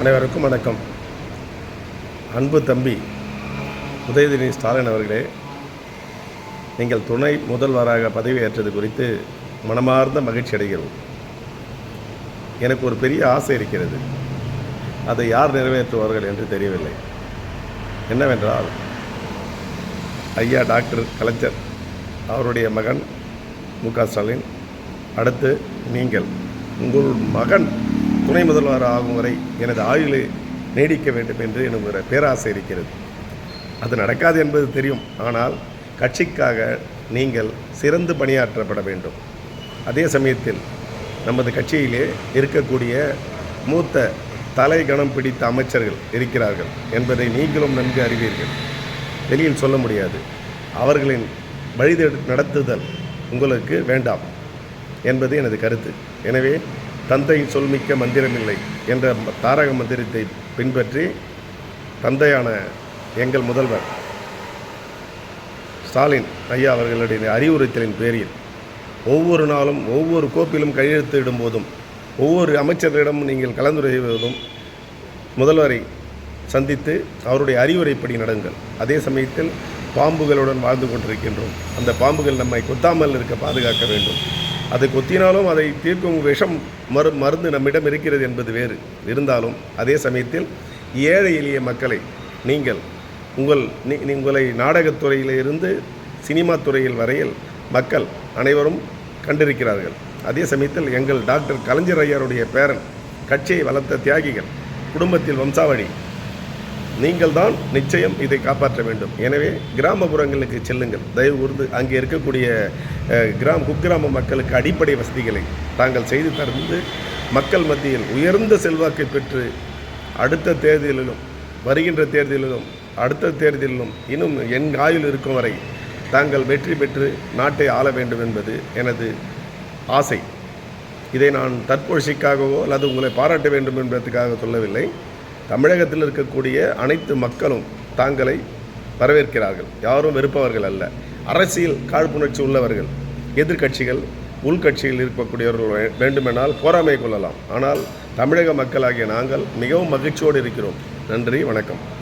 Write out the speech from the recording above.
அனைவருக்கும் வணக்கம். அன்பு தம்பி உதயநிதி ஸ்டாலின் அவர்களே, நீங்கள் துணை முதல்வராக பதவியேற்றது குறித்து மனமார்ந்த மகிழ்ச்சி அடைகிறோம். எனக்கு ஒரு பெரிய ஆசை இருக்கிறது. அதை யார் நிறைவேற்றுவார்கள் என்று தெரியவில்லை. என்னவென்றால், ஐயா டாக்டர் கலைஞர் அவருடைய மகன் மு.க. ஸ்டாலின், அடுத்து நீங்கள், உங்கள் மகன் துணை முதல்வர் ஆகும் வரை எனது ஆயுளை நீடிக்க வேண்டும் என்று எனக்கு பேராசை இருக்கிறது. அது நடக்காது என்பது தெரியும். ஆனால் கட்சிக்காக நீங்கள் சிறந்து பணியாற்றப்பட வேண்டும். அதே சமயத்தில் நமது கட்சியிலே இருக்கக்கூடிய மூத்த தலைகணம் பிடித்த அமைச்சர்கள் இருக்கிறார்கள் என்பதை நீங்களும் நன்கு அறிவீர்கள். வெளியில் சொல்ல முடியாது. அவர்களின் வழி நடத்துதல் உங்களுக்கு வேண்டாம் என்பது எனது கருத்து. எனவே தந்தை சொல்மிக்க மந்திரமில்லை என்ற தாரக மந்திரத்தை பின்பற்றி தந்தையான எங்கள் முதல்வர் ஸ்டாலின் ஐயா அவர்களுடைய அறிவுறுத்தலின் பேரில் ஒவ்வொரு நாளும் ஒவ்வொரு கோப்பிலும் கையெழுத்திடும் போதும் ஒவ்வொரு அமைச்சர்களிடமும் நீங்கள் கலந்துரையாடுவதும் முதல்வரை சந்தித்து அவருடைய அறிவுரைப்படி நடங்கள். அதே சமயத்தில் பாம்புகளுடன் வாழ்ந்து கொண்டிருக்கின்றோம். அந்த பாம்புகள் நம்மை கொத்தாமல் இருக்க பாதுகாக்க வேண்டும். அதை கொத்தினாலும் அதை தீர்க்கும் விஷம் மருந்து நம்மிடம் இருக்கிறது என்பது வேறு. இருந்தாலும் அதே சமயத்தில் ஏழை எளிய மக்களை நீங்கள் உங்களை நாடகத்துறையில் இருந்து சினிமா துறையில் வரையில் மக்கள் அனைவரும் கண்டிருக்கிறார்கள். அதே சமயத்தில் எங்கள் டாக்டர் கலைஞர் ஐயாருடைய பேரன், கட்சியை வளர்த்த தியாகிகள், குடும்பத்தில் வம்சாவழி, நீங்கள் தான் நிச்சயம் இதை காப்பாற்ற வேண்டும். எனவே கிராமப்புறங்களுக்கு செல்லுங்கள். தயவு கூர்ந்து அங்கே இருக்கக்கூடிய குக்கிராம மக்களுக்கு அடிப்படை வசதிகளை தாங்கள் செய்து தந்து மக்கள் மத்தியில் உயர்ந்த செல்வாக்கை பெற்று அடுத்த தேர்தலிலும் வருகின்ற தேர்தலிலும் அடுத்த தேர்தலிலும் இன்னும் என் ஆயுள் இருக்கும் வரை தாங்கள் வெற்றி பெற்று நாட்டை ஆள வேண்டும் என்பது எனது ஆசை. இதை நான் தற்பொழிக்காகவோ அல்லது உங்களை பாராட்ட வேண்டும் என்பதற்காக சொல்லவில்லை. தமிழகத்தில் இருக்கக்கூடிய அனைத்து மக்களும் தாங்களை வரவேற்கிறார்கள். யாரும் வெறுப்பவர்கள் அல்ல. அரசியல் காழ்ப்புணர்ச்சி உள்ளவர்கள், எதிர்கட்சிகள், உள்கட்சியில் இருக்கக்கூடியவர்கள் வேண்டுமென்றால் போராமை கொள்ளலாம். ஆனால் தமிழக மக்களாகிய நாங்கள் மிகவும் மகிழ்ச்சியோடு இருக்கிறோம். நன்றி, வணக்கம்.